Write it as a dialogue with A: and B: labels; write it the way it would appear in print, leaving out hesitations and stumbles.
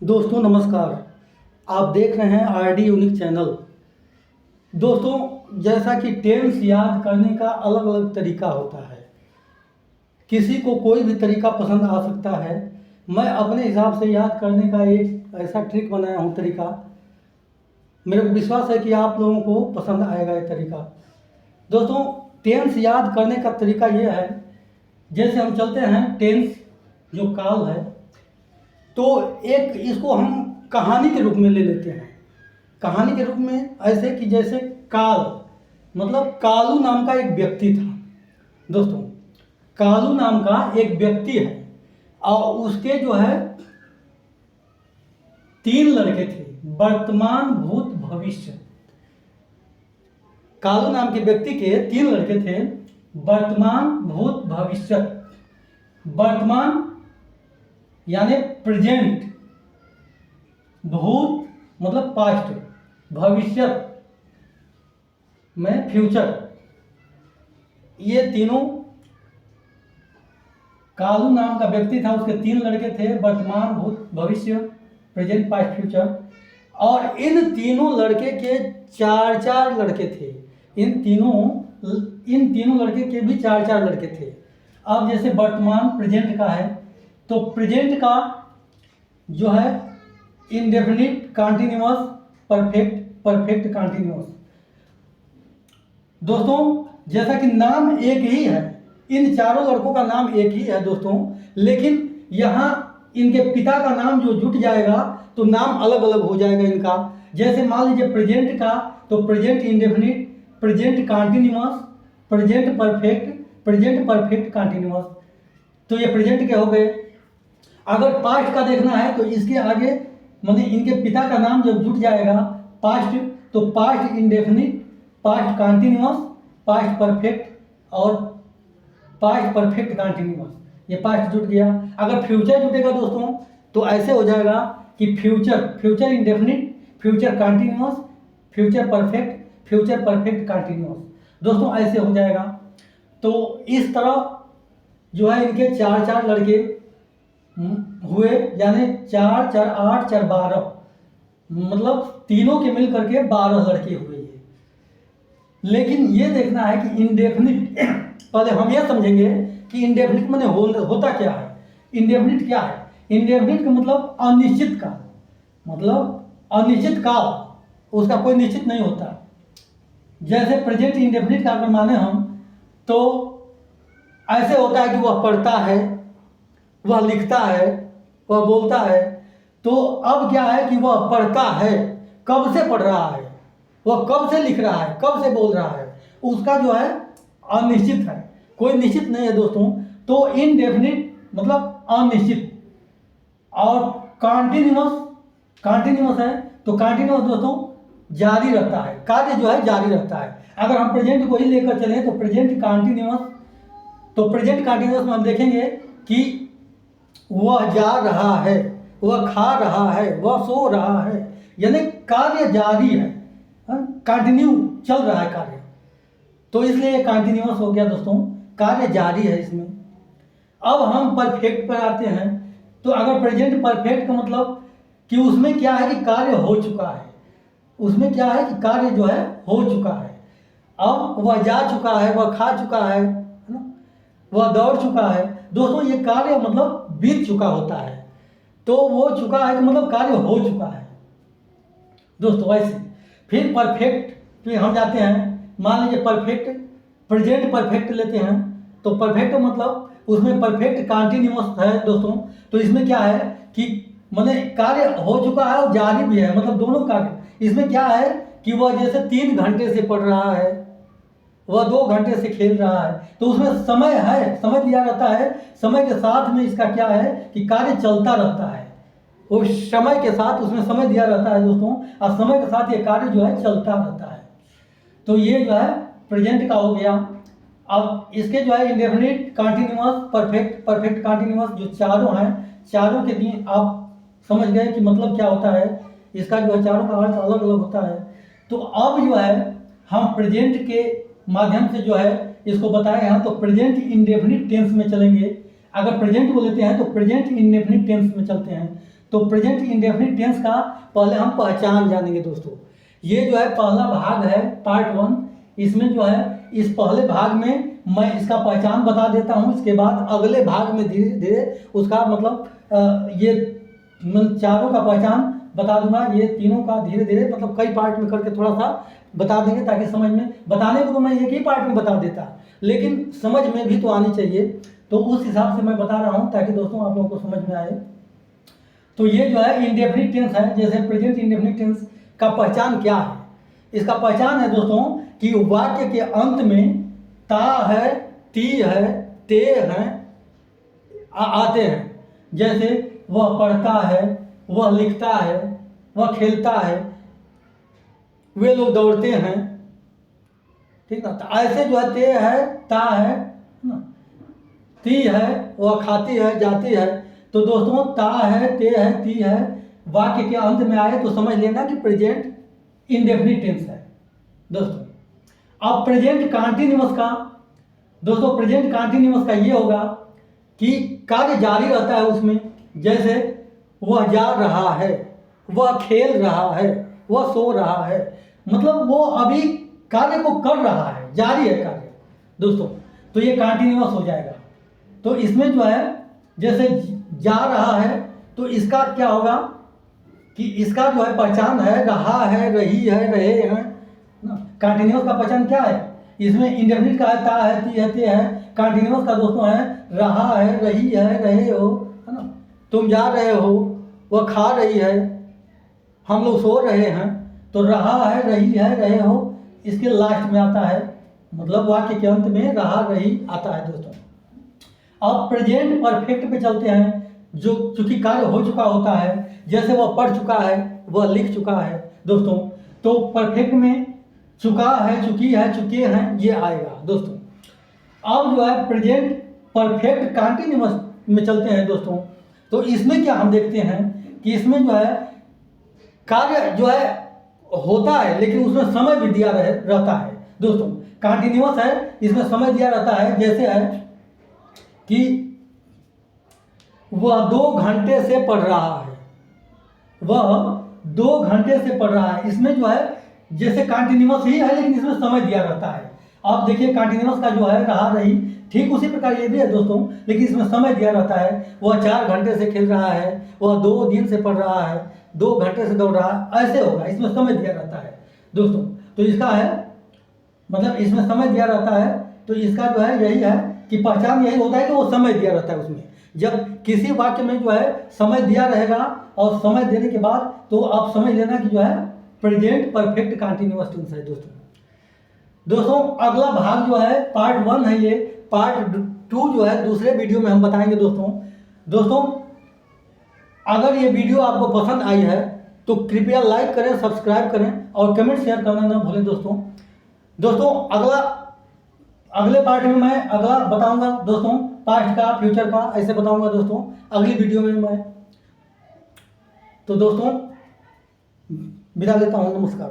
A: दोस्तों नमस्कार। आप देख रहे हैं आरडी यूनिक चैनल। दोस्तों जैसा कि टेंस याद करने का अलग अलग तरीका होता है, किसी को कोई भी तरीका पसंद आ सकता है। मैं अपने हिसाब से याद करने का एक ऐसा ट्रिक बनाया हूँ, तरीका। मेरे को विश्वास है कि आप लोगों को पसंद आएगा ये तरीका। दोस्तों टेंस याद करने का तरीका ये है, जैसे हम चलते हैं टेंस जो काल है, तो एक इसको हम कहानी के रूप में ले लेते हैं। कहानी के रूप में ऐसे कि जैसे काल मतलब कालू नाम का एक व्यक्ति था। दोस्तों कालू नाम का एक व्यक्ति है और उसके जो है 3 लड़के थे, वर्तमान भूत भविष्य। कालू नाम के व्यक्ति के 3 लड़के थे, वर्तमान भूत भविष्य। वर्तमान यानी प्रेजेंट, भूत मतलब पास्ट, भविष्य में फ्यूचर। ये तीनों कालू नाम का व्यक्ति था, उसके 3 लड़के थे, वर्तमान भूत भविष्य, प्रेजेंट पास्ट फ्यूचर। और इन तीनों लड़के के 4 लड़के थे। इन तीनों लड़के के भी 4 लड़के थे। अब जैसे वर्तमान प्रेजेंट का है, तो प्रेजेंट का जो है इंडेफिनिट कंटिन्यूअस परफेक्ट कंटिन्यूअस। दोस्तों जैसा कि नाम एक ही है, इन चारों लड़कों का नाम एक ही है दोस्तों, लेकिन यहाँ इनके पिता का नाम जो जुट जाएगा तो नाम अलग अलग हो जाएगा इनका। जैसे मान लीजिए प्रेजेंट का, तो present indefinite, present continuous, present perfect continuous. तो ये प्रेजेंट के हो गए। अगर पास्ट का देखना है तो इसके आगे माने इनके पिता का नाम जब जुट जाएगा पास्ट, तो past indefinite, past continuous, past perfect और पास्ट परफेक्ट कंटिन्यूअस। ये पास्ट जुट गया। अगर फ्यूचर जुटेगा दोस्तों तो ऐसे हो जाएगा कि future indefinite, future continuous, future perfect continuous. दोस्तों ऐसे हो जाएगा। तो इस तरह जो है इनके 4 लड़के हुए, यानी 4 4 8 4 12, मतलब तीनों के मिल करके 12 लड़के हुए ये। लेकिन ये देखना है कि इंडेफिनिट, पहले हम ये समझेंगे कि इंडेफिनिट माने होता क्या है। इंडेफिनिट क्या है? इंडेफिनिट का मतलब अनिश्चित काल, मतलब अनिश्चित काल, उसका कोई निश्चित नहीं होता। जैसे प्रेजेंट इंडेफिनिट का अगर माने हम, तो ऐसे होता है कि वह पढ़ता है, वह लिखता है, वह बोलता है। तो अब क्या है कि वह पढ़ता है, कब से पढ़ रहा है, वह कब से लिख रहा है, कब से बोल रहा है, उसका जो है अनिश्चित है, कोई निश्चित नहीं है दोस्तों। तो इनडेफिनिट मतलब अनिश्चित। और कंटिन्यूअस है, तो कंटिन्यूअस दोस्तों जारी रहता है, कार्य जो है जारी रहता है। अगर हम प्रेजेंट को ही लेकर चले तो प्रेजेंट कंटिन्यूअस, तो प्रेजेंट कंटिन्यूअस में हम देखेंगे कि वह जा रहा है, वह खा रहा है, वह सो रहा है, यानी कार्य जारी है, कंटिन्यू चल रहा है कार्य। तो इसलिए कंटिन्यूअस हो गया दोस्तों, कार्य जारी है इसमें। अब हम परफेक्ट पर आते हैं। तो अगर प्रेजेंट परफेक्ट का मतलब कि उसमें क्या है कि कार्य हो चुका है, उसमें क्या है कि कार्य जो है हो चुका है। अब वह जा चुका है, वह खा चुका है ना, वह दौड़ चुका है। दोस्तों ये कार्य मतलब बीत चुका होता है, तो वो चुका है तो मतलब कार्य हो चुका है दोस्तों। ऐसे फिर परफेक्ट पे हम जाते हैं। मान लीजिए प्रेजेंट परफेक्ट लेते हैं, तो परफेक्ट मतलब उसमें परफेक्ट कंटिन्यूअस है दोस्तों। तो इसमें क्या है कि माने कार्य हो चुका है और जारी भी है, मतलब दोनों कार्य। इसमें क्या है कि वह जैसे 3 घंटे से पढ़ रहा है, वह 2 घंटे से खेल रहा है, तो उसमें समय है, समय दिया रहता है। समय के साथ में इसका क्या है कि कार्य चलता रहता है, उस समय के साथ उसमें समय दिया रहता है दोस्तों, और समय के साथ ये कार्य जो है चलता रहता है। तो ये जो है प्रेजेंट का हो गया। अब इसके जो है इंडेफिनिट, कंटिन्यूअस, परफेक्ट कंटिन्यूअस, जो चारों हैं, चारों के लिए आप समझ गए कि मतलब क्या होता है। इसका जो है चारों का अर्थ अलग अलग होता है। तो अब जो है हम प्रेजेंट के माध्यम से जो है इसको बताए हैं। तो प्रेजेंट इंडेफिनिट टेंस में चलेंगे। अगर प्रेजेंट को लेते हैं तो प्रेजेंट इंडेफिनिट टेंस में चलते हैं। तो प्रेजेंट इंडेफिनिट टेंस का पहले हम पहचान जानेंगे दोस्तों। ये जो है पहला भाग है पार्ट 1। इसमें जो है इस पहले भाग में मैं इसका पहचान बता देता हूँ। इसके बाद अगले भाग में धीरे धीरे उसका मतलब ये चारों का पहचान बता दूंगा। ये तीनों का धीरे धीरे मतलब कई पार्ट में करके थोड़ा सा बता देंगे, ताकि समझ में, बताने को तो मैं एक ही पार्ट में बता देता, लेकिन समझ में भी तो आनी चाहिए। तो उस हिसाब से मैं बता रहा हूँ ताकि दोस्तों आप लोगों को समझ में आए। तो ये जो है इंडेफिनिट टेंस है। जैसे प्रेजेंट इंडेफिनिट टेंस का पहचान क्या है? इसका पहचान है दोस्तों कि वाक्य के अंत में ता है, ती है, ते हैं आते हैं। जैसे वह पढ़ता है, वह लिखता है, वह खेलता है, वे लोग दौड़ते हैं, ठीक ना। तो ऐसे जो है ते है, ता है ना, ती है, वह खाती है, जाती है। तो दोस्तों ता है, ते है, ती है वाक्य के अंत में आए तो समझ लेना कि प्रेजेंट इंडेफिनिट टेंस है दोस्तों। अब प्रेजेंट कंटीन्यूअस का दोस्तों, प्रेजेंट कंटीन्यूअस का ये होगा कि कार्य जारी रहता है उसमें। जैसे वह जा रहा है, वह खेल रहा है, वह सो रहा है, मतलब वो अभी कार्य को कर रहा है, जारी है कार्य दोस्तों। तो ये कंटीन्यूअस हो जाएगा। तो इसमें जो है जैसे जा रहा है तो इसका क्या होगा कि इसका जो है पहचान है रहा है, रही है, रहे हैं ना। कंटीन्यूअस का पहचान क्या है? इसमें इंडेफिनिट का है ता है, ती है, ते है। कंटीन्यूअस का दोस्तों है रहा है, रही है, रहे हो, है ना। तुम जा रहे हो, वह खा रही है, हम लोग सो रहे हैं। तो रहा है, रही है, रहे हो इसके लास्ट में आता है, मतलब वाक्य के अंत में रहा, रही आता है दोस्तों। अब प्रेजेंट परफेक्ट पे चलते हैं, जो चूंकि कार्य हो चुका होता है। जैसे वह पढ़ चुका है, वह लिख चुका है दोस्तों। तो परफेक्ट में चुका है, चुकी है, चुके हैं ये आएगा दोस्तों। अब जो है प्रेजेंट परफेक्ट कंटीन्यूअस में चलते हैं दोस्तों। तो इसमें क्या हम देखते हैं कि इसमें जो है कार्य जो है होता है, लेकिन उसमें समय भी दिया रहता है दोस्तों। कंटीन्यूअस है, इसमें समय दिया रहता है। जैसे है कि वह 2 घंटे से पढ़ रहा है, वह 2 घंटे से पढ़ रहा है। इसमें जो है जैसे कंटीन्यूअस ही है, लेकिन इसमें समय दिया रहता है। अब देखिए कंटीन्यूअस का जो है रहा, रही, ठीक उसी प्रकार ये भी है दोस्तों, लेकिन इसमें समय दिया रहता है। वह 4 घंटे से खेल रहा है, वह 2 दिन से पढ़ रहा है, 2 घंटे से दौड़ रहा है, ऐसे होगा। इसमें समय दिया रहता है दोस्तों। तो इसका है मतलब इसमें समय दिया रहता है। तो इसका जो है यही है कि पहचान यही होता है कि वो समय दिया रहता है उसमें। जब किसी वाक्य में जो है समय दिया रहेगा और समय देने के बाद तो आप समझ लेना कि जो है प्रेजेंट परफेक्ट कंटीन्यूअस टेंस है दोस्तों। अगला भाग जो है पार्ट 1 है, ये पार्ट 2 जो है दूसरे वीडियो में हम बताएंगे दोस्तों। अगर ये वीडियो आपको पसंद आई है तो कृपया लाइक करें, सब्सक्राइब करें और कमेंट शेयर करना ना भूलें दोस्तों। अगले पार्ट में मैं अगला बताऊंगा दोस्तों, पास्ट का, फ्यूचर का, ऐसे बताऊंगा दोस्तों अगली वीडियो में मैं। तो दोस्तों विदा लेता हूँ, नमस्कार।